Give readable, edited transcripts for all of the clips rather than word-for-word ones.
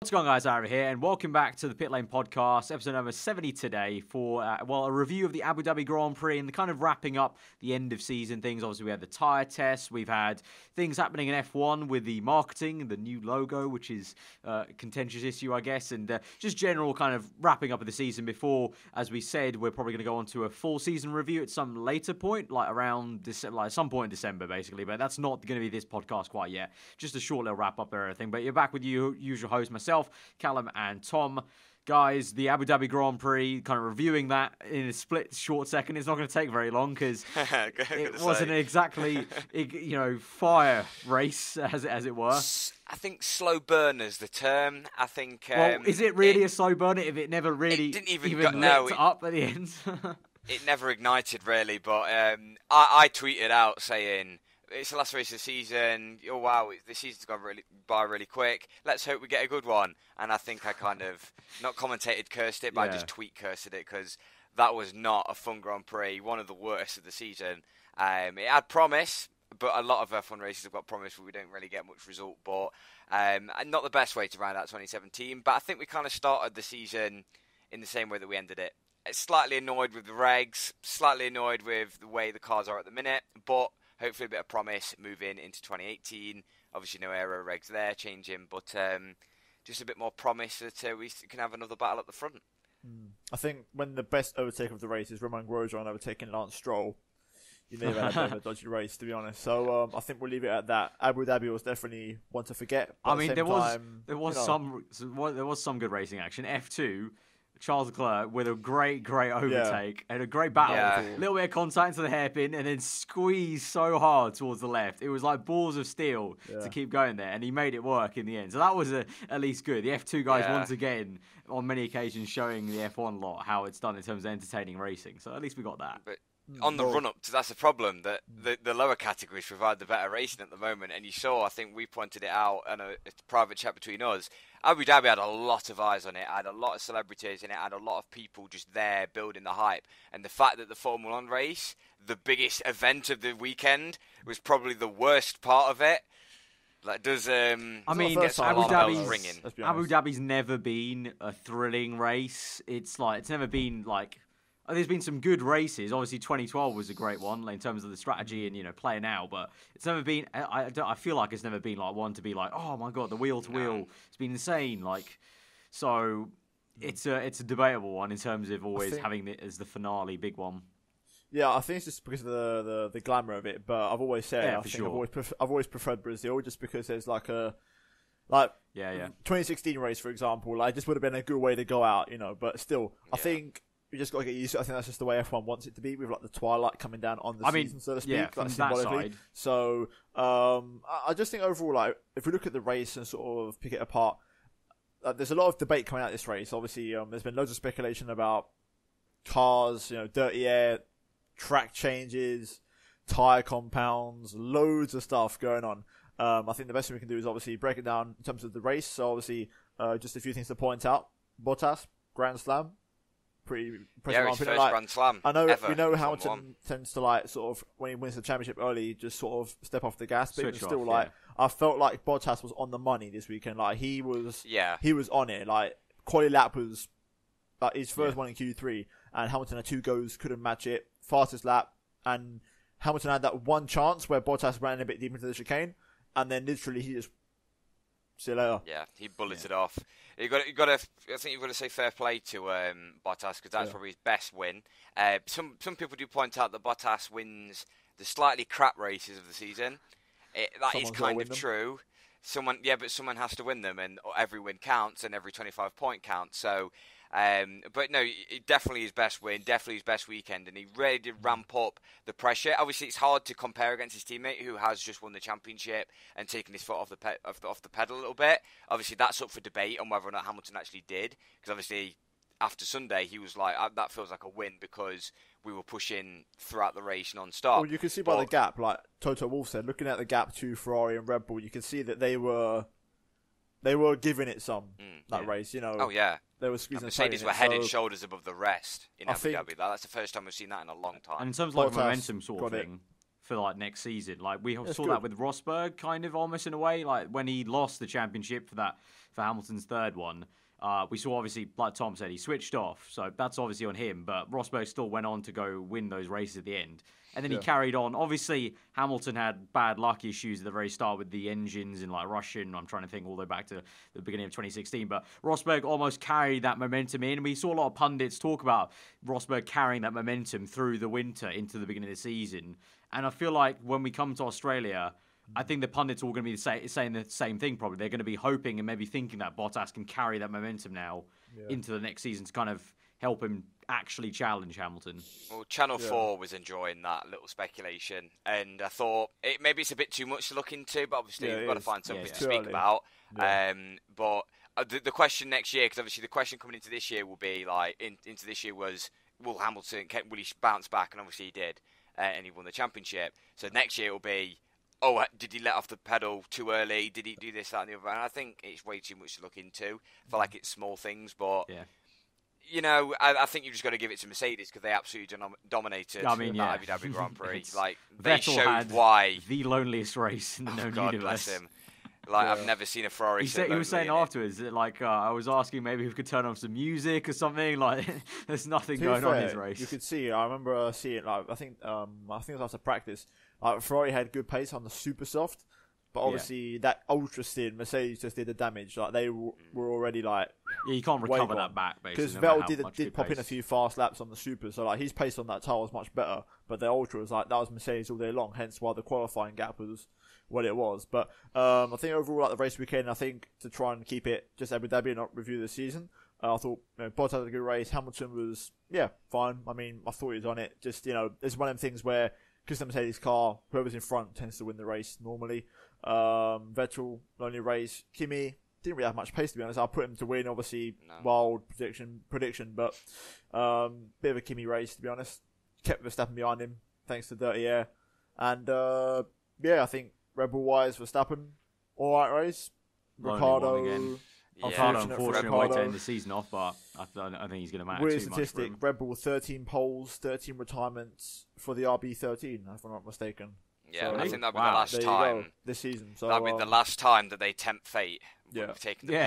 What's going on, guys? Ira here, and welcome back to the Pitlane podcast, episode number 70 today for, a review of the Abu Dhabi Grand Prix and the kind of wrapping up the end of season things. Obviously, we had the tyre tests, we've had things happening in F1 with the marketing, the new logo, which is a contentious issue, I guess, and just general kind of wrapping up of the season before, as we said, we're probably going to go on to a full season review at some later point, like around some point in December, basically, but that's not going to be this podcast quite yet. Just a short little wrap up of everything, but you're back with you, usual host, myself, Callum and Tom. Guys, the Abu Dhabi Grand Prix, kind of reviewing that in a short second. It's not going to take very long because it wasn't exactly, fire race, as it were. I think slow burn is the term. I think. Well, is it really a slow burn if it never really didn't even lit up at the end? It never ignited really, but I tweeted out saying, it's the last race of the season. Oh wow, the season's gone by really quick. Let's hope we get a good one. And I think I kind of not commentated, cursed it, but I just tweet cursed it because that was not a fun Grand Prix. One of the worst of the season. It had promise, but a lot of F1 races have got promise, but we don't really get much result. But not the best way to round out 2017. But I think we kind of started the season in the same way that we ended it. Slightly annoyed with the regs, slightly annoyed with the way the cars are at the minute, but hopefully a bit of promise moving into 2018. Obviously no aero regs there changing, but just a bit more promise that we can have another battle at the front. I think when the best overtake of the race is Romain Grosjean overtaking Lance Stroll, you may have had a bit of a dodgy race, to be honest. So I think we'll leave it at that. Abu Dhabi was definitely one to forget. I mean, there was some good racing action. F2. Charles Leclerc with a great overtake and a great battle. A little bit of contact into the hairpin and then squeezed so hard towards the left. It was like balls of steel to keep going there, and he made it work in the end. So that was at least good. The F2 guys once again, on many occasions, showing the F1 lot how it's done in terms of entertaining racing. So at least we got that. But on the run-up, that's the problem, that the lower categories provide the better racing at the moment. And you saw, I think we pointed it out in a private chat between us, Abu Dhabi had a lot of eyes on it, had a lot of celebrities in it, had a lot of people just there building the hype. And the fact that the Formula 1 race, the biggest event of the weekend, was probably the worst part of it. Like, does Abu Dhabi's never been a thrilling race. It's never been like. There's been some good races. Obviously, 2012 was a great one in terms of the strategy and playing out. But it's never been. I feel like it's never been like one to be like, oh my god, the wheel to wheel. It's been insane. So it's a debatable one in terms of always having it as the finale big one. Yeah, I think it's just because of the glamour of it. But I've always said I've always preferred Brazil just because there's 2016 race, for example. This would have been a good way to go out, But still, I think. We just got to get used to it. I think that's just the way F1 wants it to be, with the twilight coming down on the season, so to speak. Yeah, from that side. So I just think overall, if we look at the race and sort of pick it apart, there's a lot of debate coming out of this race. Obviously, there's been loads of speculation about cars, dirty air, track changes, tyre compounds, loads of stuff going on. I think the best thing we can do is obviously break it down in terms of the race. So obviously, just a few things to point out. Bottas, Grand Slam. Pretty impressive. His first Grand Slam. I know ever. we know Hamilton tends to sort of when he wins the championship early, just sort of step off the gas. But still, I felt like Bottas was on the money this weekend. He was on it. Quali lap was his first one in Q3, and Hamilton had 2 goes, couldn't match it. Fastest lap, and Hamilton had that one chance where Bottas ran a bit deep into the chicane, and then literally he just see you later. Yeah, he bulleted off. I think you've got to say fair play to Bottas, because that's probably his best win. Some people do point out that Bottas wins the slightly crap races of the season. That is kind of true. Someone has to win them, and every win counts, and every 25 point counts. So, but no, it definitely his best win, definitely his best weekend, and he really did ramp up the pressure. Obviously, it's hard to compare against his teammate who has just won the championship and taken his foot off the pedal a little bit. Obviously, that's up for debate on whether or not Hamilton actually did, because obviously after Sunday he was like, that feels like a win because we were pushing throughout the race non-stop. Well, you can see by the gap, like Toto Wolff said, looking at the gap to Ferrari and Red Bull, you can see that they were giving it some race. Oh yeah. They were squeezing. Mercedes were head and shoulders above the rest in Abu Dhabi. That's the first time we've seen that in a long time. And in terms of momentum sort of thing for next season, we saw that with Rosberg, kind of almost in a way, when he lost the championship for that for Hamilton's third one. We saw, obviously, like Tom said, he switched off, so that's obviously on him. But Rosberg still went on to go win those races at the end. And then he carried on. Obviously, Hamilton had bad luck issues at the very start with the engines and like Russian. I'm trying to think all the way back to the beginning of 2016. But Rosberg almost carried that momentum in. And we saw a lot of pundits talk about Rosberg carrying that momentum through the winter into the beginning of the season. And I feel like when we come to Australia, I think the pundits are all going to be saying the same thing probably. They're going to be hoping and maybe thinking that Bottas can carry that momentum now into the next season to kind of help him actually challenge Hamilton. Well, Channel 4 was enjoying that little speculation, and I thought maybe it's a bit too much to look into, but obviously we've got to find something to speak about. But the question next year, because obviously the question coming into this year will be like, into this year was, will he bounce back? And obviously he did, and he won the championship. So next year it will be, oh, did he let off the pedal too early? Did he do this, that, and the other? And I think it's way too much to look into. I feel like it's small things, but you know, I think you've just got to give it to Mercedes because they absolutely dominated the Abu Dhabi Grand Prix. Like they Vettel showed had why the loneliest race in the known God universe. Bless him. Like I've never seen a Ferrari. He was saying afterwards that like I was asking maybe if we could turn on some music or something. Like there's nothing going on in his race. You could see. I remember seeing like I think it was after practice. Ferrari had good pace on the super soft, but obviously that ultra stint, Mercedes just did the damage. Like they were already like you can't recover that back because basically. Vettel did pop in a few fast laps on the super, so like his pace on that tire was much better. But the ultra was like that was Mercedes all day long. Hence why the qualifying gap was what it was. But I think overall, like the race weekend, I think to try and keep it just Abu Dhabi and not review the season. I thought Bottas had a good race. Hamilton was fine. I mean, I thought he was on it. Just it's one of them things where because the Mercedes car, whoever's in front tends to win the race normally. Vettel only race. Kimi didn't really have much pace to be honest. I put him to win. Obviously, wild prediction, but bit of a Kimi race to be honest. Kept Verstappen behind him thanks to dirty air, and I think Red Bull wise Verstappen all right race. Ricardo again. Unfortunately, way to end the season off, but I think he's going to matter weird too statistic, much. Red Bull 13 poles, 13 retirements for the RB13, if I'm not mistaken. Yeah, so, I think that'll be the last time this season. So that'll be the last time that they tempt fate.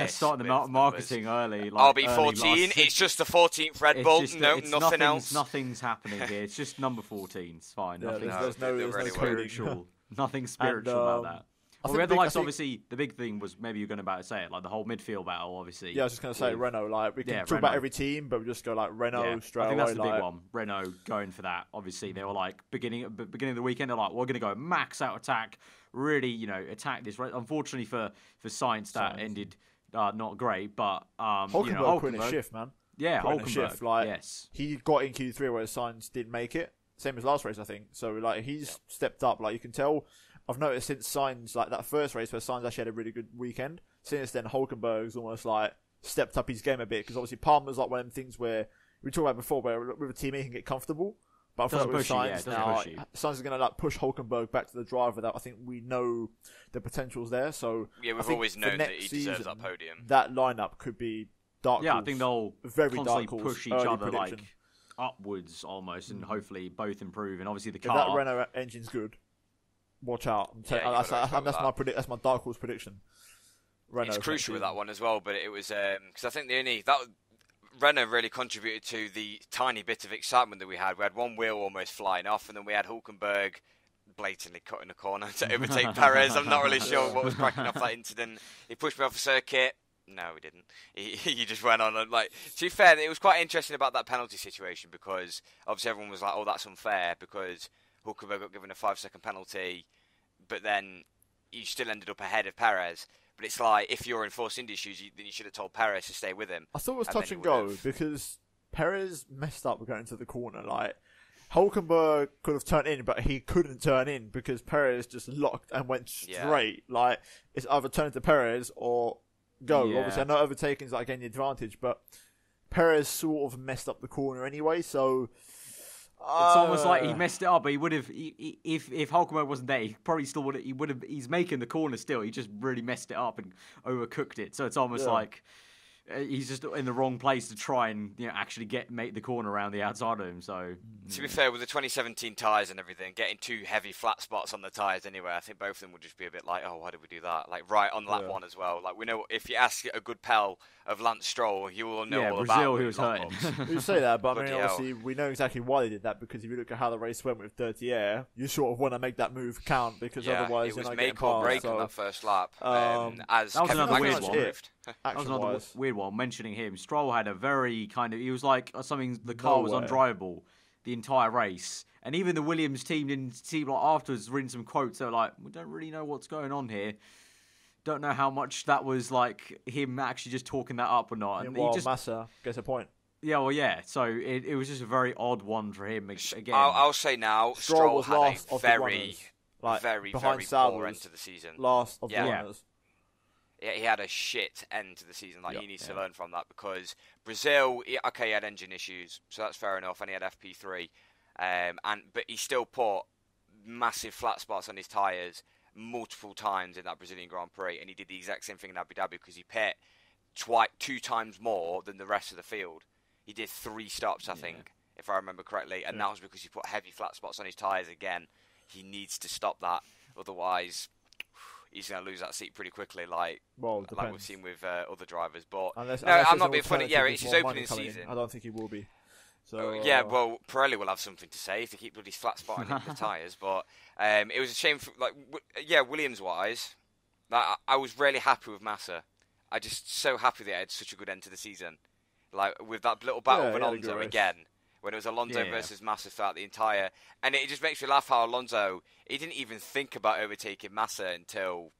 Starting the marketing early. Like, RB14, it's just the 14th Red Bull. Nothing else. Nothing's happening here. It's just number 14. It's fine. There's no spiritual. Nothing spiritual about that. Well, we had obviously, the big thing was maybe you're going to about to say it, like the whole midfield battle, obviously. Yeah, I was just going to say Renault. Like we can talk about every team, but we just go like Renault straight away. I think that's the big one. Renault going for that. Obviously, they were like beginning of the weekend. They're like, we're going to go max out attack, really, attack this. Unfortunately for Sainz, that ended not great. But Hulkenberg put in a shift, man. Yeah, Hulkenberg. He got in Q3 where Sainz didn't make it. Same as last race, I think. So like he's stepped up. Like you can tell. I've noticed since Sainz, like that first race where Sainz actually had a really good weekend, since then Hulkenberg's almost like stepped up his game a bit because obviously Palmer's like one of them things where we talked about before where with a team he can get comfortable, but I feel like with Sainz now, Sainz is going to like push Hulkenberg back to the driver that I think we know the potential's there. So yeah, we've always known that he deserves that podium. That lineup could be dark. Yeah, I think they'll very constantly dark push each other like upwards almost, and hopefully both improve. And obviously the car. If that Renault engine's good. Watch out! That's my dark horse prediction. Renault it's crucial with that one as well, but it was because I think that Renault really contributed to the tiny bit of excitement that we had. We had one wheel almost flying off, and then we had Hulkenberg blatantly cutting a corner to overtake Perez. I'm not really sure what was cracking off that incident. He pushed me off the circuit. No, he didn't. He just went on and like. To be fair, it was quite interesting about that penalty situation because obviously everyone was like, "Oh, that's unfair," because Hulkenberg got given a 5-second penalty, but then he still ended up ahead of Perez. But it's like, if you're in Force India's shoes, then you should have told Perez to stay with him. I thought it was touch and go because Perez messed up going into the corner. Like, Hulkenberg could have turned in, but he couldn't turn in because Perez just locked and went straight. Yeah. Like, it's either turn to Perez or go. Yeah. Obviously, I know overtaking is like getting the advantage, but Perez sort of messed up the corner anyway, so... It's almost like he messed it up, but he would have, if Hulkenberg wasn't there, he probably still would have, he's making the corner still, he just really messed it up and overcooked it, so it's almost like, he's just in the wrong place to try and actually make the corner around the outside of him. So to be fair, with the 2017 tyres and everything, getting 2 heavy flat spots on the tyres anyway, I think both of them would just be a bit like, oh, why did we do that? Like right on lap 1 as well. Like we know if you ask a good pal of Lance Stroll, he will know all Brazil, about he was hurting. You say that, but I mean, obviously, we know exactly why they did that, because if you look at how the race went with dirty air, you sort of want to make that move count, because otherwise you're not getting past. It was make or break on that first lap. As that was another weird one. That was another weird one. Mentioning him, Stroll had a very he was like something. The car was undrivable the entire race, and even the Williams team didn't seem like afterwards reading some quotes. They were like, "We don't really know what's going on here. Don't know how much that was like him actually just talking that up or not." And Massa gets a point. Yeah, well, yeah. So it was just a very odd one for him again. I'll say now, Stroll had a very poor end to the season. Last of the runners. Yeah, he had a shit end to the season. He needs to learn from that, because Brazil, he had engine issues, so that's fair enough, and he had FP3, but he still put massive flat spots on his tyres multiple times in that Brazilian Grand Prix, and he did the exact same thing in Abu Dhabi, because he pit 2 times more than the rest of the field. He did 3 stops, I think, if I remember correctly, and that was because he put heavy flat spots on his tyres again. He needs to stop that, otherwise he's going to lose that seat pretty quickly, like we've seen with other drivers. But unless I'm not being funny. Yeah, it's his opening season. I don't think he will be. So well, Pirelli will have something to say if they keep bloody flat spotting the tyres. But it was a shame. Williams-wise, I was really happy with Massa. I just so happy that I had such a good end to the season. Like with that little battle with Alonso again, when it was Alonso versus Massa throughout the entire, and it just makes me laugh how Alonso, he didn't even think about overtaking Massa until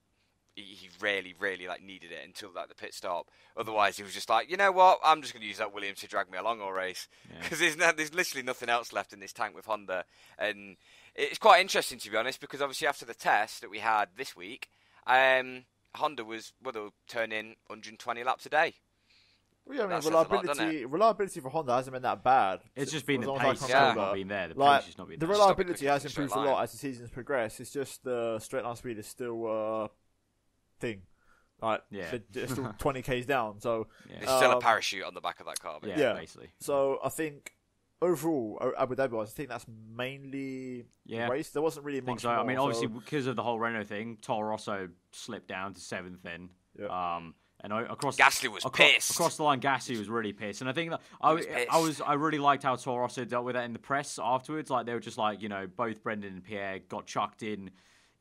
he really needed it, until the pit stop. Otherwise, he was just like, you know what, I'm just going to use that Williams to drag me along all race, because there's literally nothing else left in this tank with Honda. And it's quite interesting, to be honest, because obviously after the test that we had this week, Honda they'll turn in 120 laps a day. Well, I mean, reliability for Honda hasn't been that bad. It's just been the pace not been there. The pace has not been there. The reliability has improved a lot as the season's progressed. It's just the straight line speed is still a thing. It's still 20 k's down. So there's still a parachute on the back of that car. Basically. So I think overall, Abu Dhabi, I think that's mainly the race. There wasn't really much. So. I mean, obviously because of the whole Renault thing, Toro Rosso slipped down to 7th then. Yeah. And Gasly was pissed. Across the line, Gasly was really pissed. And I think that I really liked how Toro Rosso dealt with that in the press afterwards. Like they were just like, both Brendan and Pierre got chucked in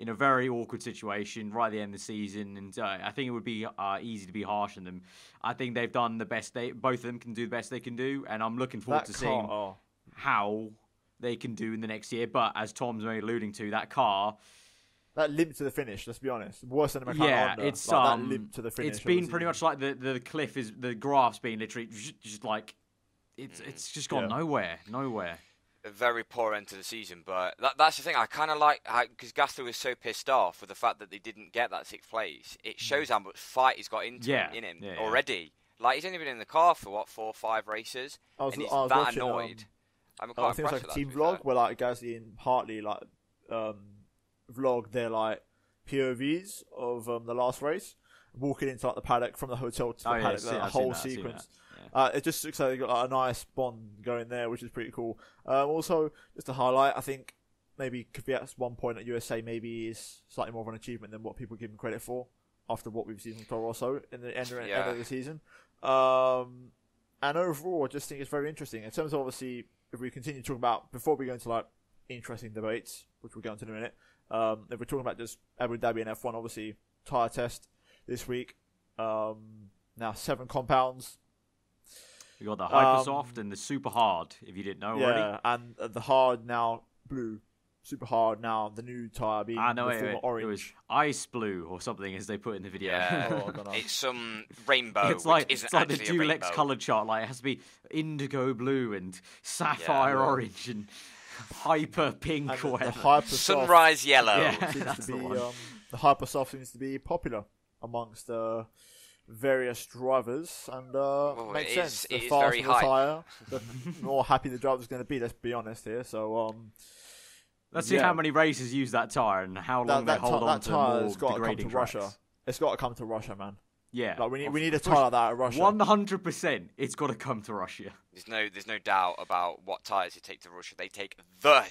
a very awkward situation right at the end of the season. And I think it would be easy to be harsh on them. I think they've done the best both of them can do the best they can do. And I'm looking forward to seeing how they can do in the next year. But as Tom's alluding to, that car, that limp to the finish, let's be honest. Worse than a McLaren Honda. It's that limp to the finish. It's been pretty much like the cliff is, the graph's been literally just like, it's just gone nowhere. A very poor end to the season, but that's the thing. I kind of like, because Gasly was so pissed off with the fact that they didn't get that 6th place. It shows how much fight he's got in him already. Like, he's only been in the car for, 4 or 5 races, and he's that annoyed. I'm quite impressed with that. I think it's like Team Vlog, where like Gasly and Hartley vlog their like POVs of the last race, walking into like the paddock from the hotel to the paddock, the whole sequence. It just looks like they got like a nice bond going there, which is pretty cool. Also, just to highlight, I think maybe Kvyat's 1 point at USA maybe is slightly more of an achievement than what people give him credit for after what we've seen from Toro Rosso in the end of the season. And overall, I just think it's very interesting in terms of, obviously, if we continue talking about, before we go into like interesting debates, which we'll get into in a minute. If we're talking about just Abu Dhabi and F1, obviously, tyre test this week. Now 7 compounds. We got the Hypersoft and the Super Hard, if you didn't know already. Yeah, and the hard now blue. Super hard now, the new tyre being the orange. It was ice blue or something, as they put in the video. Yeah. It's some rainbow. It's like the Dulex colour chart. Like, it has to be indigo blue and sapphire orange and hyper pink or whatever. Sunrise yellow. The Hypersoft seems to be popular amongst various drivers, and makes sense. The faster the tyre, the more happy the driver's going to be. Let's be honest here. So let's see how many races use that tyre and how long they hold on to more degrading tracks. Russia. It's got to come to Russia, man. Yeah, Like we need a tyre like that at Russia. 100%. It's got to come to Russia. There's no doubt about what tyres they take to Russia. They take the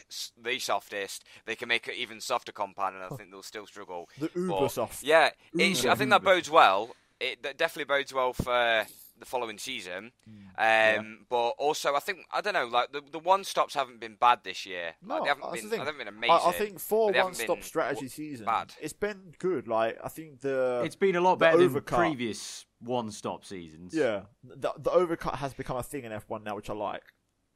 softest. They can make an even softer compound, and I think they'll still struggle. The uber soft. Yeah, I think that bodes well. That definitely bodes well for the following season. But also, I don't know, like the one stops haven't been bad this year. Like, they haven't been amazing. I think for one stop strategy season, bad. It's been good. Like I think it's been a lot better than previous one stop seasons. Yeah, the overcut has become a thing in F1 now, which I like.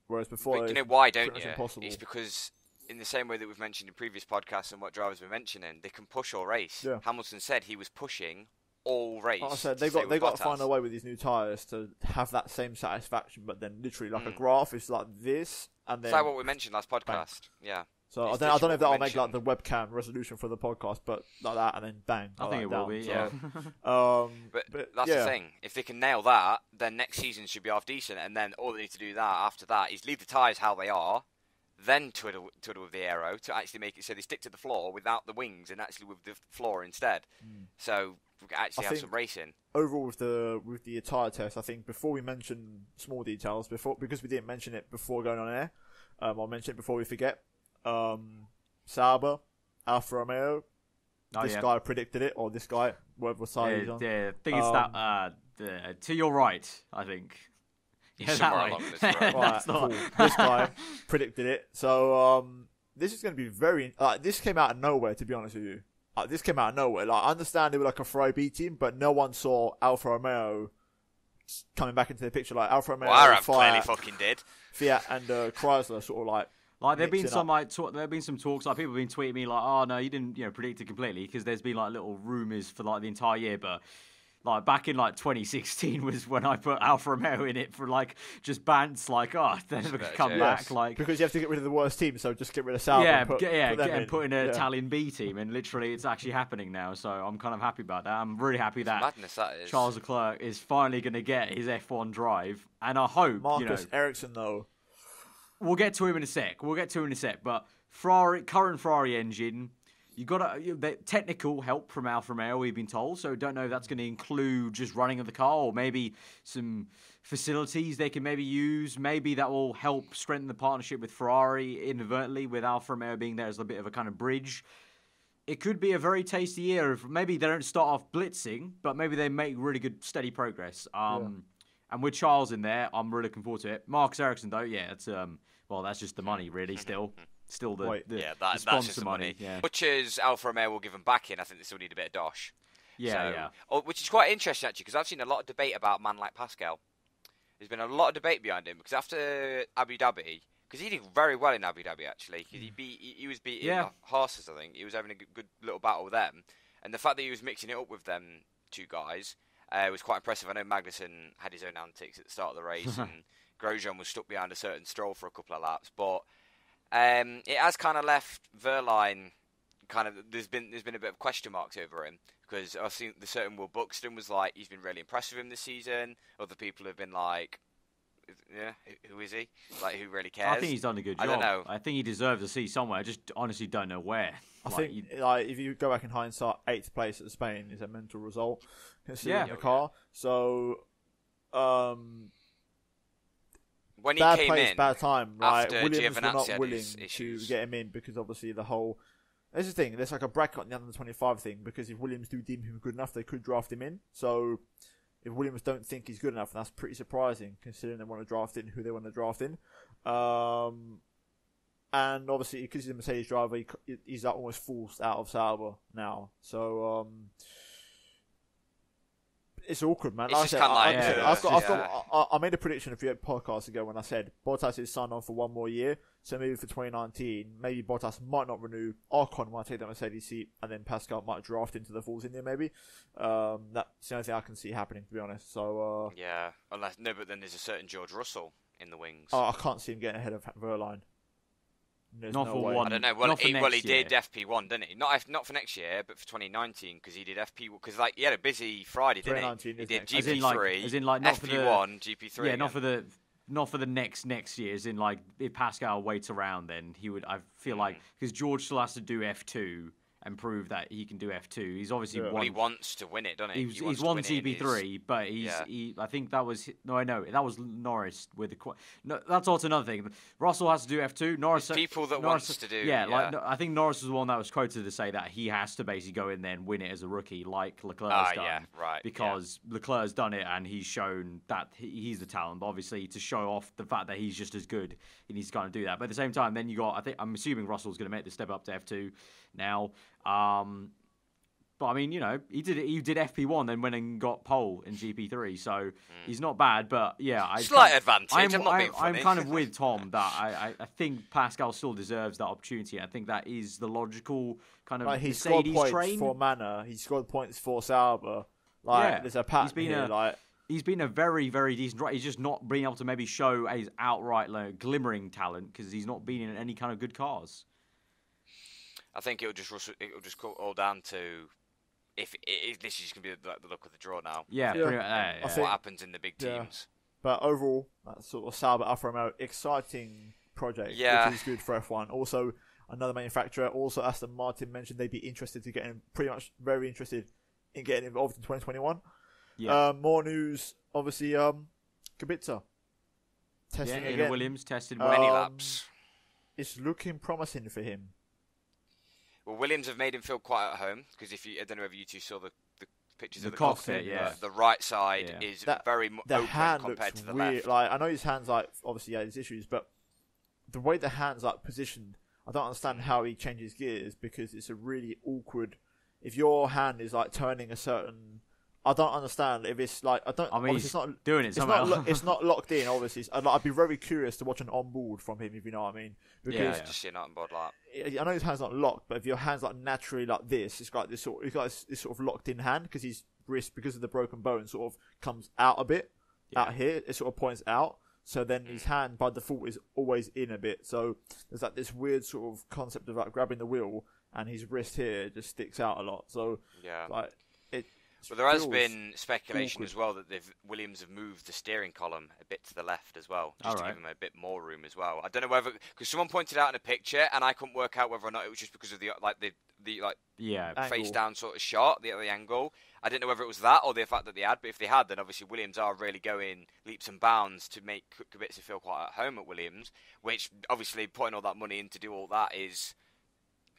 Whereas before, but you know why, don't you? Impossible. It's because in the same way that we've mentioned in previous podcasts and what drivers were mentioning, they can push or race. Yeah. Hamilton said he was pushing all race. Like I said, they've got to find a way with these new tyres to have that same satisfaction, but then literally like a graph is like this, and then it's like what we mentioned last podcast. Bang. Yeah. So I don't know if that'll make like the webcam resolution for the podcast, but like that, and then bang. I think it will be. So, yeah. But that's the thing. If they can nail that, then next season should be half decent, and then all they need to do after that is leave the tyres how they are, then twiddle with the aero to actually make it so they stick to the floor without the wings and actually with the floor instead. So we can actually have some racing. Overall, with the tyre test, I think before we mention small details, because we didn't mention it before going on air, I'll mention it before we forget. Sauber, Alfa Romeo. This guy predicted it, or this guy, whatever side he's on. Yeah, I think it's that to your right, I think. Yeah, somewhere along this road. Right, cool. This guy predicted it. So this is going to be very. This came out of nowhere, to be honest with you. This came out of nowhere. Like, I understand they were like a Ferrari B team, but no one saw Alfa Romeo coming back into the picture. Like Alfa Romeo, Arab clearly fucking did. Fiat and Chrysler sort of like there've been some there've been some talks, like people have been tweeting me like, oh no, you didn't predict it completely, because there's been like little rumours for like the entire year, but like back in like 2016 was when I put Alfa Romeo in it for like just bants, like they're never gonna come back, like because you have to get rid of the worst team, so just get rid of Sauber. Put in an Italian B team, and literally it's actually happening now. So I'm kind of happy about that. I'm really happy that madness that is. Charles Leclerc is finally going to get his F1 drive, and I hope Marcus Ericsson though. We'll get to him in a sec. But current Ferrari engine, you got technical help from Alfa Romeo, we've been told. So don't know if that's going to include just running of the car, or maybe some facilities they can maybe use. Maybe that will help strengthen the partnership with Ferrari inadvertently, with Alfa Romeo being there as a bit of a kind of bridge. It could be a very tasty year. If maybe they don't start off blitzing, but maybe they make really good, steady progress. And with Charles in there, I'm really looking forward to it. Marcus Ericsson, though, that's just the money, really, still the that's sponsor just the money. Yeah. Much as Alfa Romeo will give them back in, I think they still need a bit of dosh. Yeah. Which is quite interesting, actually, because I've seen a lot of debate about a man like Pascal. There's been a lot of debate behind him, because after Abu Dhabi, because he did very well in Abu Dhabi, actually, because he was beating the Haas's, I think. He was having a good little battle with them. And the fact that he was mixing it up with them two guys was quite impressive. I know Magnussen had his own antics at the start of the race, and Grosjean was stuck behind a certain Stroll for a couple of laps, but it has kind of left Verline kind of. There's been a bit of question marks over him, because I've seen the certain Will Buxton was like he's been really impressed with him this season. Other people have been like, who is he? Like, who really cares? I think he's done a good job. I don't know. I think he deserves a seat somewhere. I just honestly don't know where. I think if you go back in hindsight, 8th place at Spain is a mental result considering the car. So. When he bad came place, in, bad time, right? Williams were not willing to get him in, because obviously the whole. There's the thing. There's like a bracket on the under 25 thing, because if Williams do deem him good enough, they could draft him in. So if Williams don't think he's good enough, that's pretty surprising, considering they want to draft in who they want to draft in. And obviously because he's a Mercedes driver, he's like almost forced out of Sauber now. So it's awkward, man. It's just kind of like I made a prediction a few podcasts ago when I said Bottas is signed on for one more year, so maybe for 2019, maybe Bottas might not renew. Ocon might take that Mercedes seat, and then Pascal might draft into the Force India. Maybe that's the only thing I can see happening, to be honest. So but then there's a certain George Russell in the wings. I can't see him getting ahead of Verline. There's not no for way. one. I don't know. Well, he did FP1, didn't he? Not for next year, but for 2019, because he did FP1. Because he had a busy Friday, didn't he? He did GP3, as in not FP1, for the, GP3. Yeah, not for the next year. As in, like, if Pascal waits around, then he would. I feel like because George still has to do F2, and prove that he can do F2. He's obviously won. Well, he wants to win it, doesn't he? He's won GP3, but I think that was that was Norris with the. No, that's also another thing. Russell has to do F2. Norris. There's people that wants to do. Yeah, like I think Norris was the one that was quoted to say that he has to basically go in there and win it as a rookie, like Leclerc's done. Yeah, right. Because Leclerc's done it and he's shown that he's the talent. But obviously, to show off the fact that he's just as good, he needs to kind of do that. But at the same time, then I'm assuming Russell's going to make the step up to F2 now. But I mean, he did FP1, then went and got pole in GP3, so he's not bad. But yeah, slight advantage. I'm kind of with Tom that I think Pascal still deserves that opportunity. I think that is the logical kind of he scored Mercedes points train for Manor. He scored points for Sauber. There's a pattern here. He's been a very, very decent driver. He's just not being able to maybe show his outright glimmering talent because he's not been in any kind of good cars. I think it'll just come all down to if this is going to be the look of the draw now. Yeah. Pretty much, what happens in the big teams. But overall, that sort of Sauber Alfa Romeo exciting project, which is good for F1. Also, another manufacturer, also Aston Martin mentioned they'd be very interested in getting involved in 2021. Yeah. More news, obviously, Kubica testing again. Williams tested many laps. It's looking promising for him. Well, Williams have made him feel quite at home because I don't know if you two saw the pictures of the cockpit. Yeah, the right side is very open hand compared looks to the weird. left. I know his hands obviously had his issues, but the way the hands positioned, I don't understand how he changes gears because it's a really awkward. If your hand is turning a certain. I don't understand if it's he's not doing it somehow. It's not locked in. Obviously, I'd be very curious to watch an onboard from him if you know what I mean. Because just see an onboard lap. I know his hand's not locked, but if your hand's naturally like this, it's got this sort of locked in hand because his wrist, because of the broken bone, sort of comes out a bit out here. It sort of points out. So then his hand by default is always in a bit. So there's this weird sort of concept of grabbing the wheel, and his wrist here just sticks out a lot. So Well, there has been speculation as well that Williams have moved the steering column a bit to the left as well, just to give him a bit more room as well. I don't know whether because someone pointed out in a picture, and I couldn't work out whether or not it was just because of the face down sort of shot, the angle. I didn't know whether it was that or the fact that they had. But if they had, then obviously Williams are really going leaps and bounds to make Kubica feel quite at home at Williams, which obviously putting all that money in to do all that is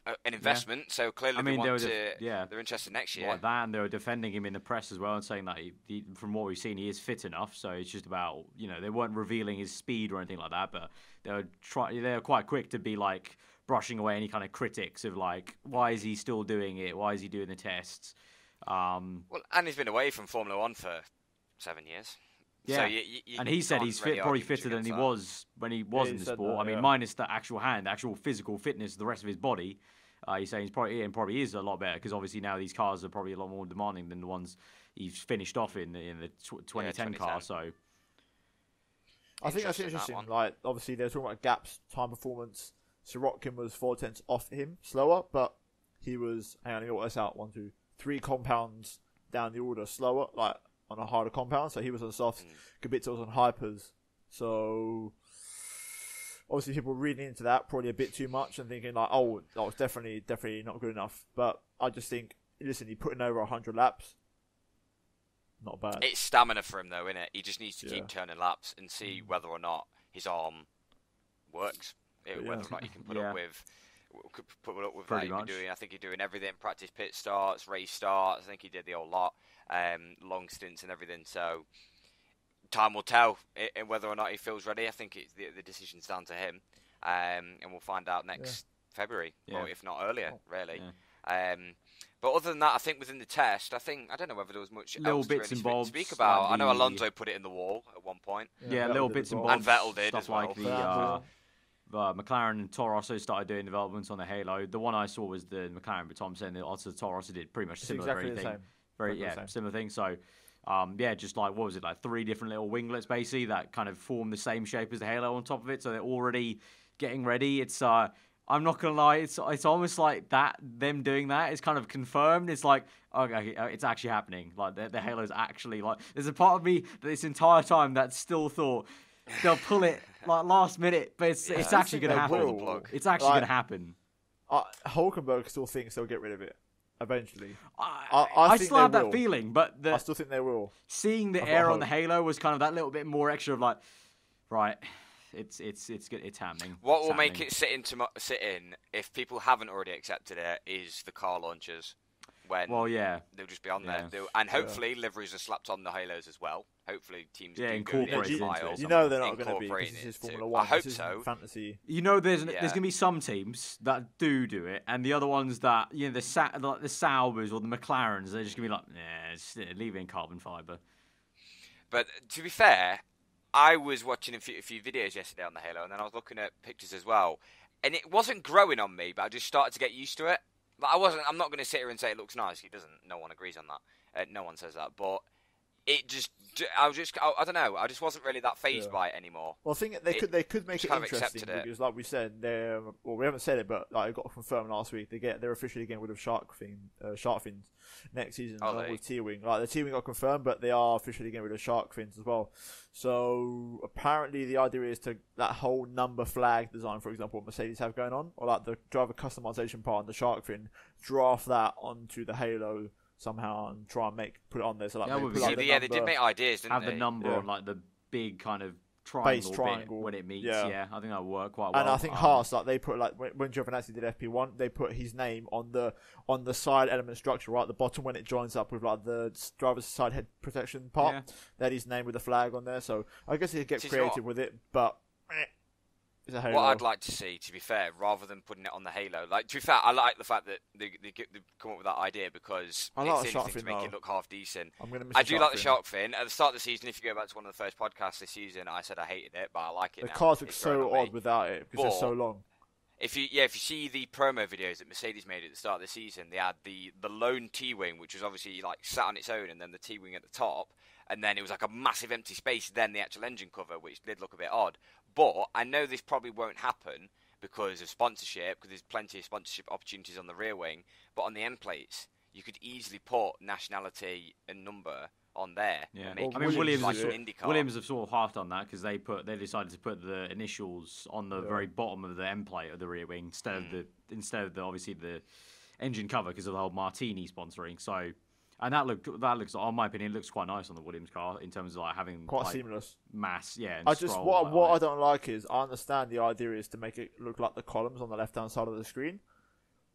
an investment, so clearly they're interested next year. Like that, and they were defending him in the press as well and saying that he, from what we've seen, he is fit enough. So it's just about, they weren't revealing his speed or anything like that, but they were quite quick to be brushing away any kind of critics of why is he still doing it? Why is he doing the tests? Well, and he's been away from Formula One for 7 years. Yeah, so and he said he's probably fitter than he was when he was in the sport. I mean, minus the actual hand, the actual physical fitness, the rest of his body. He's saying he probably is a lot better because obviously now these cars are probably a lot more demanding than the ones he's finished off in the 2010 car. So I think that's interesting. Obviously they're talking about gaps, time performance. Sirotkin was 4/10 off him, slower, but he was. Hang on, let me work this out. 1, 2, 3 compounds down the order slower, on a harder compound. So he was on softs. Kubica was on hypers. So obviously people reading into that probably a bit too much and thinking it's definitely not good enough. But I just think, listen, he put in over 100 laps. Not bad. It's stamina for him though, isn't it? He just needs to keep turning laps and see whether or not his arm works. Whether or not he can put up with that he's been doing. I think he's doing everything: practice pit starts, race starts. I think he did the whole lot, long stints and everything. So time will tell whether or not he feels ready. I think the decision's down to him, and we'll find out next February, or if not earlier, really. Yeah. But other than that, I think within the test, I don't know whether there was much else to really speak about. I know Alonso put it in the wall at one point. Yeah, little bits and bobs. And Vettel did stuff as well. Like McLaren and Toro Rosso started doing developments on the Halo. The one I saw was the McLaren, but Tom saying that also Toro Rosso did pretty much similar similar thing. So, just what was it, 3 different little winglets basically that kind of form the same shape as the Halo on top of it. So they're already getting ready. It's I'm not gonna lie, it's almost like that. Them doing that is kind of confirmed. It's okay, it's actually happening. The Halo's actually There's a part of me that this entire time that still thought they'll pull it last minute, but it's actually going to happen. It's actually going to happen. Hulkenberg still thinks they'll get rid of it eventually. I think still have they that will. feeling, but I still think they will. seeing the I've air got on the hope. Halo was kind of that little bit more extra of like, right, it's good, it's happening. What It's will make happening. it sit in if people haven't already accepted it is the car launches. When Well, yeah. they'll just be on Yeah. there, and hopefully liveries are slapped on the Halos as well. Hopefully teams do go the incorporate extra it into mile. it. You know they're not going to be Incorporating because this is it Formula too. 1. I hope this so. isn't fantasy. You know, there's Yeah. going to be some teams that do it, and the other ones that the Saubers or the McLarens, they're just going to be like, nah, just leave it in carbon fiber. But to be fair, I was watching a few videos yesterday on the Halo, and then I was looking at pictures as well, and it wasn't growing on me, but I just started to get used to it. Like I'm not going to sit here and say it looks nice. It doesn't. No one agrees on that. No one says that. But I don't know. I just wasn't really that phased by it anymore. Well, I think they could make it kind of interesting accepted it. because, like we said, we haven't said it, but like, it got confirmed last week. They're officially getting rid of shark fins next season with T-wing. Like the T-wing got confirmed, but they are officially getting rid of shark fins as well. So apparently, the idea is to that whole number flag design, for example, what Mercedes have going on, or like the driver customization part on the shark fin, draft that onto the Halo somehow and try and put it on there. So like, they did make ideas, didn't have they? the number on like the big kind of triangle when it meets. Yeah, I think that would work quite well. And I think Haas, like they put like when Giovinazzi did FP1, they put his name on the side element structure, right at the bottom when it joins up with like the driver's side head protection part. Yeah. They had his name with the flag on there. So I guess he could get creative with it, but it's a Halo. What I'd like to see, to be fair, rather than putting it on the Halo, like to be fair, I like the fact that they come up with that idea because I like it's the shark anything to fin, make though. it look half decent. I do like the shark fin. At the start of the season, if you go back to one of the first podcasts this season, I said I hated it, but I like it The now. cars look It's so grown on me. odd without it because they're so long. If you see the promo videos that Mercedes made at the start of the season, they had the lone T-wing, which was obviously like sat on its own, and then the T-wing at the top, and then it was like a massive empty space, then the actual engine cover, which did look a bit odd. But I know this probably won't happen because of sponsorship, because there's plenty of sponsorship opportunities on the rear wing. But on the end plates, you could easily put nationality and number on there. Yeah, And I make mean it look like an IndyCar. Williams have sort of half done that because they decided to put the initials on the very bottom of the end plate of the rear wing instead of obviously the engine cover because of the whole Martini sponsoring. So. And that looks, in my opinion, it looks quite nice on the Williams car in terms of like having Quite like, seamless. mass. Yeah. And What I don't like is I understand the idea is to make it look like the columns on the left hand side of the screen,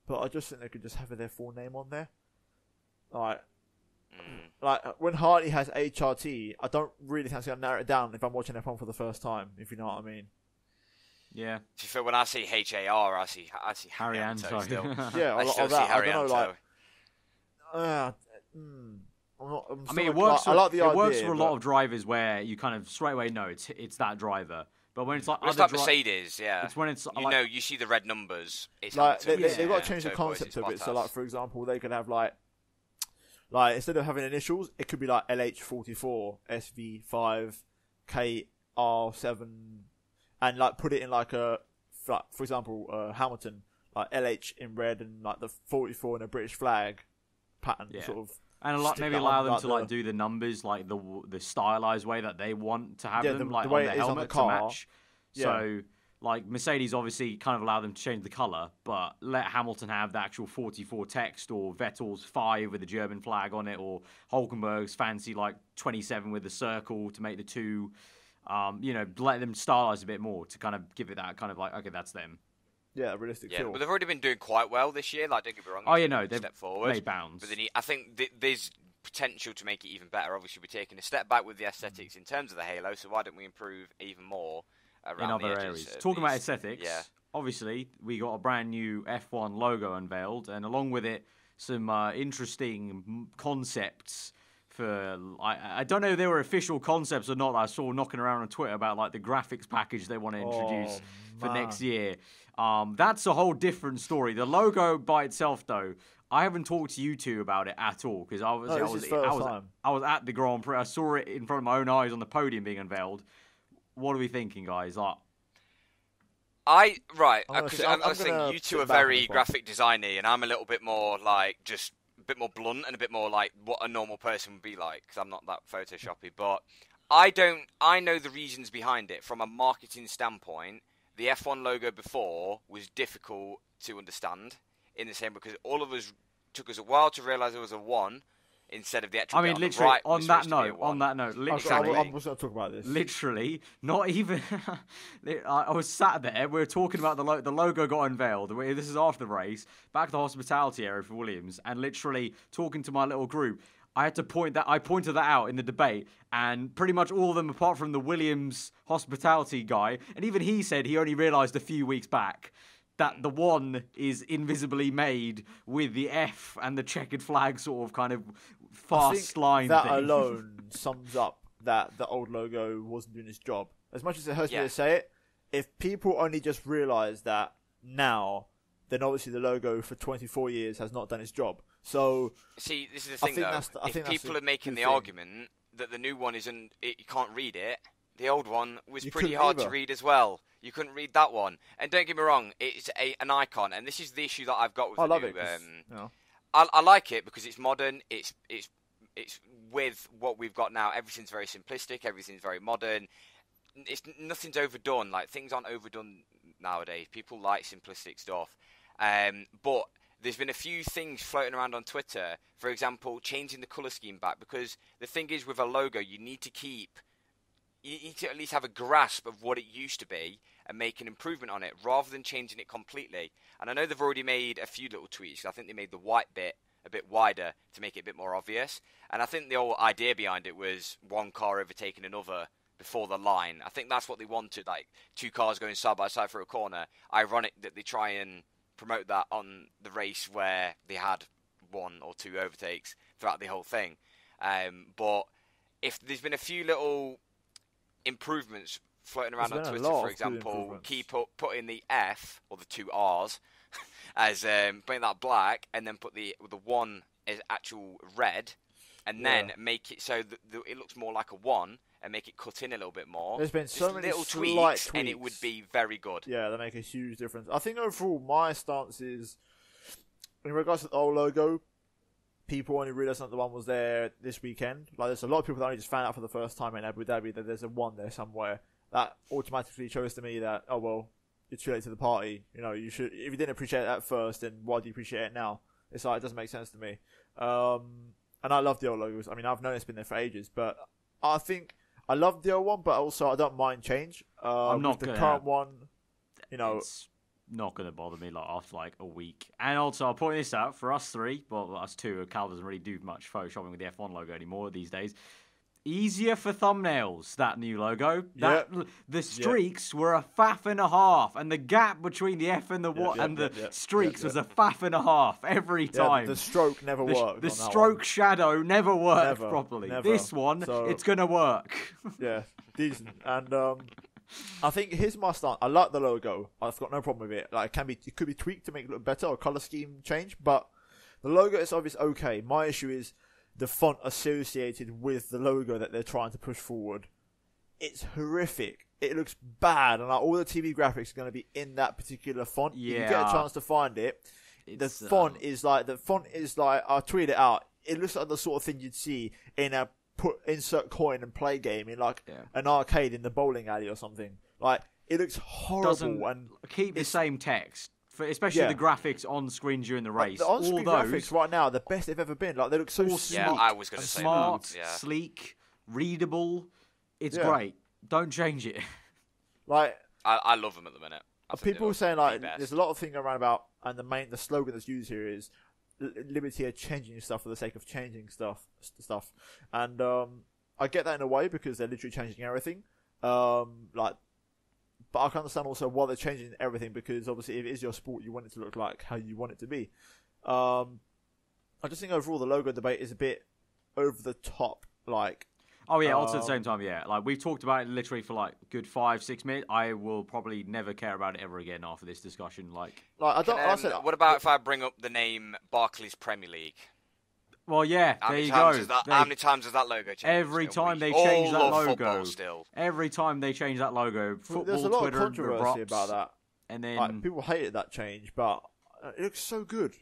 but I just think they could just have their full name on there. Like when Hartley has HRT, I don't really think it's going to narrow it down if I'm watching F1 for the first time. If you know what I mean. Yeah. So when I see HAR, I see Harry Anto Anto. still. Yeah, I still see that. Harry I don't know, Anto. I mean, it works. I like the idea, works for a lot of drivers where you kind of straight away know it's that driver. But when it's like It's like Mercedes, yeah. It's when it's you see the red numbers. It's like Hamilton, they've got to change the Turquoise, concept it's of it. So, Bottas. like for example, they could have like instead of having initials, it could be like LH44, SV5, KR7, and like put it in like for example, Hamilton, like LH in red and like the 44 in a British flag pattern, sort of. And maybe allow them to do the numbers like the stylized way that they want to have them, like the way on the it is on helmet the car. to match. Yeah. So, like Mercedes obviously kind of allow them to change the color, but let Hamilton have the actual 44 text, or Vettel's 5 with the German flag on it, or Hulkenberg's fancy like 27 with the circle to make the 2. Let them stylize a bit more to kind of give it that kind of like, okay, that's them. Yeah, realistic feel. But they've already been doing quite well this year. Like, don't get me wrong. They've step forward. made bounds. But I think there's potential to make it even better. Obviously, we're taking a step back with the aesthetics in terms of the Halo. So why don't we improve even more around in other the areas? edges? Talking about aesthetics, obviously we got a brand new F1 logo unveiled, and along with it, some interesting concepts. I don't know if they were official concepts or not. I saw knocking around on Twitter about like the graphics package they want to introduce for next year. That's a whole different story. The logo by itself, though, I haven't talked to you two about it at all because I was at the Grand Prix. I saw it in front of my own eyes on the podium being unveiled. What are we thinking, guys? I'm gonna you two sit are back very on this one. graphic designy, and I'm a little bit more like just a bit more blunt and a bit more like what a normal person would be like, because I'm not that photoshoppy. But I know the reasons behind it from a marketing standpoint. the F1 logo before was difficult to understand in the same because all of us took us a while to realise it was a 1 instead of the actual. I mean, bit literally, on that note, literally, I'm just going to talk about this. Literally, not even. I was sat there. We were talking about the logo got unveiled. This is after the race, back to the hospitality area for Williams, and literally talking to my little group. I pointed that out in the debate, and pretty much all of them, apart from the Williams hospitality guy, and even he said he only realised a few weeks back that the 1 is invisibly made with the F and the checkered flag sort of kind of fast line that thing. alone sums up that the old logo wasn't doing its job. As much as it hurts me to say it, if people only just realise that now, then obviously the logo for 24 years has not done its job. So see, this is the thing though. If people are making the argument that the new one isn't, you can't read it. The old one was pretty hard to read as well. You couldn't read that one. And don't get me wrong, it's an icon, and this is the issue that I've got with the new. I like it because it's modern. It's with what we've got now. Everything's very simplistic. Everything's very modern. Nothing's overdone. Like things aren't overdone nowadays. People like simplistic stuff. But there's been a few things floating around on Twitter. For example, changing the colour scheme back, because the thing is with a logo, you need to at least have a grasp of what it used to be and make an improvement on it rather than changing it completely. And I know they've already made a few little tweaks. I think they made the white bit a bit wider to make it a bit more obvious. And I think the whole idea behind it was one car overtaking another before the line. I think that's what they wanted, like 2 cars going side by side through a corner. Ironic that they try and promote that on the race where they had 1 or 2 overtakes throughout the whole thing. But if there's been a few little improvements floating around on Twitter, for example, keep putting the F or the 2 R's as putting that black, and then put the 1 as actual red, and then make it so that it looks more like a 1, and make it cut in a little bit more. There's been so many little tweaks, and it would be very good. Yeah, they make a huge difference. I think overall, my stance is, in regards to the old logo, people only realised that the 1 was there this weekend. Like, there's a lot of people that only just found out for the first time in Abu Dhabi that there's a 1 there somewhere. That automatically shows to me that, oh well, you're too late to the party. You know, you should. If you didn't appreciate it at first, then why do you appreciate it now? It's like, it doesn't make sense to me. And I love the old logos. I mean, I've known it's been there for ages, but I think I love the old one, but also I don't mind change. I'm not with the current one. You know, it's not going to bother me after a week. And also, I'll point this out for us 3. Well, us 2. Cal doesn't really do much photoshopping with the F1 logo anymore these days. Easier for thumbnails, that new logo. The streaks were a faff and a half, and the gap between the F and the streaks was a faff and a half every time. The stroke never worked. The stroke shadow never worked properly. Never. This one, it's going to work. Yeah, decent. And I think here's my stance. I like the logo. I've got no problem with it. Like, it could be tweaked to make it look better, or colour scheme change, but the logo itself is okay. My issue is the font associated with the logo that they're trying to push forward. It's horrific. It looks bad, and all the TV graphics are going to be in that particular font. Yeah. If you get a chance to find it, the font is like, I'll tweet it out. It looks like the sort of thing you'd see in a insert coin and play game in an arcade in the bowling alley or something. Like, it looks horrible. And keep the same text. Especially the graphics on screen during the race. The on-screen graphics right now are the best they've ever been. Like, they look so sleek. Yeah, I was going to say smart, that. Yeah. sleek, readable. It's great. Don't change it. Like, I love them at the minute. People saying there's a lot of things around about, and the slogan that's used here is liberty of changing stuff for the sake of changing stuff. And I get that in a way because they're literally changing everything. But I can understand also why they're changing everything, because obviously if it is your sport, you want it to look like how you want it to be. I just think overall the logo debate is a bit over the top. Also at the same time, like we've talked about it literally for a good 5-6 minutes. I will probably never care about it ever again after this discussion. What about if I bring up the name Barclays Premier League? Well, yeah, there you go. How many times has that logo changed? Every time they change that logo. Still. Every time they change that logo, football, there's a lot Twitter, of controversy about that. And then people hated that change, but it looks so good.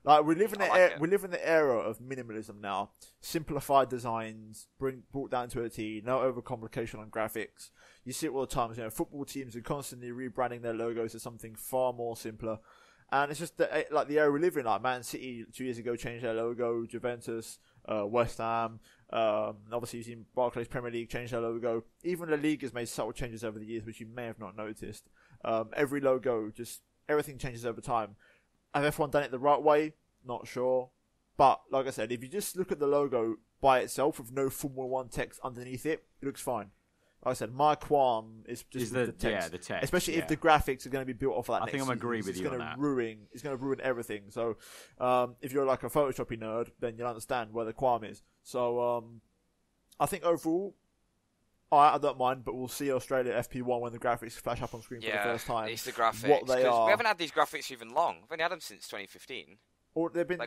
Like we live in it. the era of minimalism now. Simplified designs, brought down to a T. No overcomplication on graphics. You see it all the time. You know, football teams are constantly rebranding their logos to something far more simpler. And it's just the era we live in. Like Man City 2 years ago changed their logo. Juventus, West Ham. Obviously, you've seen Barclays Premier League change their logo. Even the league has made subtle changes over the years, which you may have not noticed. Every logo, just everything changes over time. Have F1 done it the right way? Not sure. But, like I said, if you just look at the logo by itself with no Formula 1 text underneath it, it looks fine. Like I said, my qualm is just the text. Yeah, the text. Especially if the graphics are going to be built off of that I think I'm agree with you on that. It's going to ruin everything. So, if you're like a Photoshoppy nerd, then you'll understand where the qualm is. So, I think overall, I don't mind, but we'll see Australia FP1 when the graphics flash up on screen for the first time. It's the graphics. What they are. We haven't had these graphics even long. We've only had them since 2015. Or they've been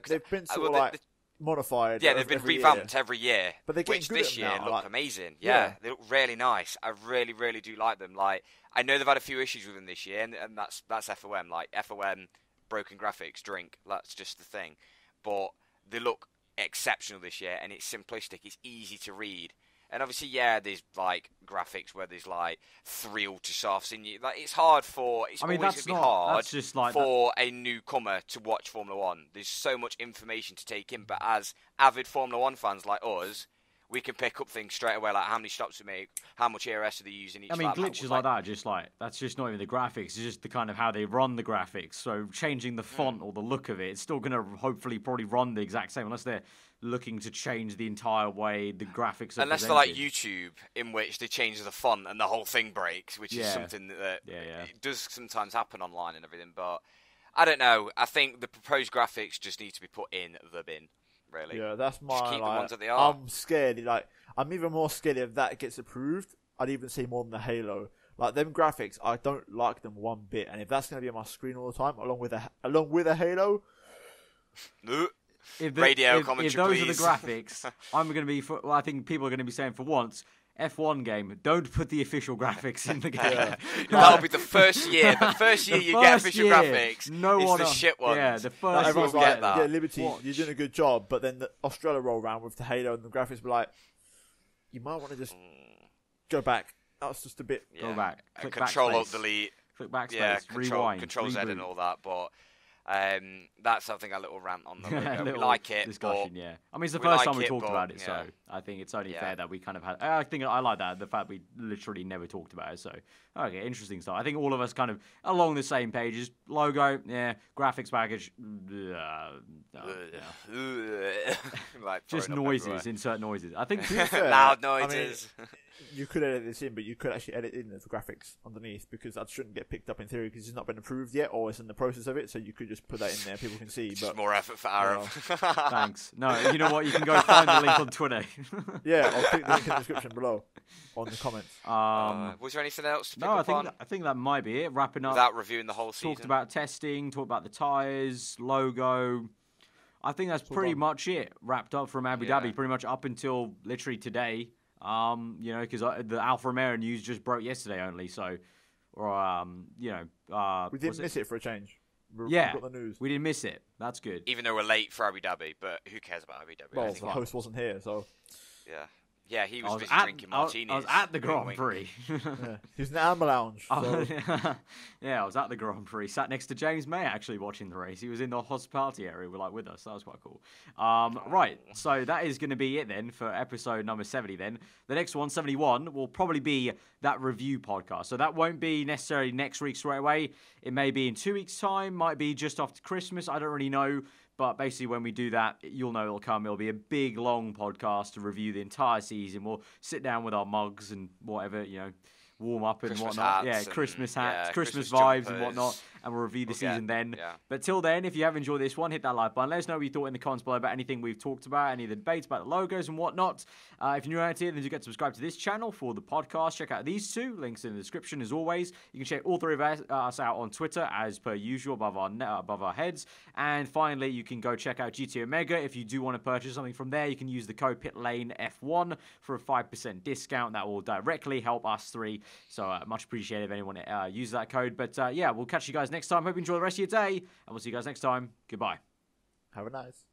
modified. Yeah, they've been revamped every year. But they're getting which good this at year now, look amazing. Yeah, they look really nice. I really, really do like them. Like, I know they've had a few issues with them this year, and that's FOM. Like, FOM, broken graphics, drink. That's just the thing. But they look exceptional this year, and it's simplistic. It's easy to read. And obviously, there's like graphics where there's like 3 ultra softs in you. Like, it's hard for. It's always going to be hard for a newcomer to watch Formula One. There's so much information to take in, but as avid Formula One fans like us, we can pick up things straight away, like how many stops we make, how much ERS do they use in each lap. Glitches like that, that's just not even the graphics. It's just the kind of how they run the graphics. So changing the font or the look of it, it's still going to hopefully probably run the exact same, unless they're looking to change the entire way the graphics are unless presented. They're like YouTube, in which they change the font and the whole thing breaks, which is something that it does sometimes happen online and everything. But I don't know. I think the proposed graphics just need to be put in the bin. Really. Yeah, that's my. Just keep the ones that they are. I'm scared. I'm even more scared if that gets approved. I'd even say more than the Halo. Like them graphics, I don't like them one bit. And if that's going to be on my screen all the time, along with a Halo, radio commentary. If those please. are the graphics, I'm going to be. I think people are going to be saying for once. F1 game, don't put the official graphics in the game. That'll be the first year. The first year you get official graphics. No one the shit ones. Yeah, the first everyone's will like, get that. Yeah, Liberty, you're doing a good job. But then the Australia roll around with the Halo and the graphics, be like, you might want to just go back. That was just a bit. Go back. Click Control backspace. Alt Delete. Click backspace. Yeah, rewind. Control Z and all that. But that's something a little rant on the logo. We little like it. Discussion, but I mean, it's the first time we it, talked but, about it, so I think it's only fair that we kind of had. I think I like that, the fact we literally never talked about it. So, okay, interesting stuff. I think all of us kind of along the same pages. Logo, graphics package, like just noises, insert noises. I think loud noises. I mean, you could edit this in, but you could actually edit in the graphics underneath because that shouldn't get picked up in theory because it's not been approved yet or it's in the process of it. So you could just put that in there, people can see. Just but more effort for Aaron. Thanks. No, you know what? You can go find the link on Twitter. Yeah, I'll click the link in the description below on the comments. Was there anything else to pick no, up on? I think that might be it. Wrapping up. Without reviewing the whole season. Talked about testing, talked about the tyres, logo. I think that's pretty much it. Wrapped up from Abu Dhabi, pretty much up until literally today. Because the Alfa Romeo news just broke yesterday only. So, we didn't miss it for a change. We got the news. We didn't miss it. That's good. Even though we're late for Abu Dhabi, but who cares about Abu Dhabi? Well, the host wasn't here, so. Yeah, he was busy drinking martinis. I was at the Grand Prix. He was in the Amber Lounge. So. I was at the Grand Prix. Sat next to James May actually watching the race. He was in the hospitality area with us. That was quite cool. Right, so that is going to be it then for episode number 70 then. The next one, 71, will probably be that review podcast. So that won't be necessarily next week straight away. It may be in 2 weeks' time. Might be just after Christmas. I don't really know. But basically, when we do that, you'll know it'll come. It'll be a big, long podcast to review the entire season. We'll sit down with our mugs and whatever, warm up and Christmas whatnot. Hats Christmas and, hats, Christmas jumpers. vibes and whatnot. And we'll review the season then. Yeah. But till then, if you have enjoyed this one, hit that like button. Let us know what you thought in the comments below about anything we've talked about, any of the debates about the logos and whatnot. If you're new around here, then do get subscribed to this channel for the podcast. Check out these two links in the description as always. You can check all three of us out on Twitter as per usual above our heads. And finally, you can go check out GT Omega. If you do want to purchase something from there, you can use the code Pitlane F1 for a 5% discount. That will directly help us three. So much appreciated if anyone uses that code. But we'll catch you guys next time. Hope you enjoy the rest of your day, and we'll see you guys next time. Goodbye. Have a nice.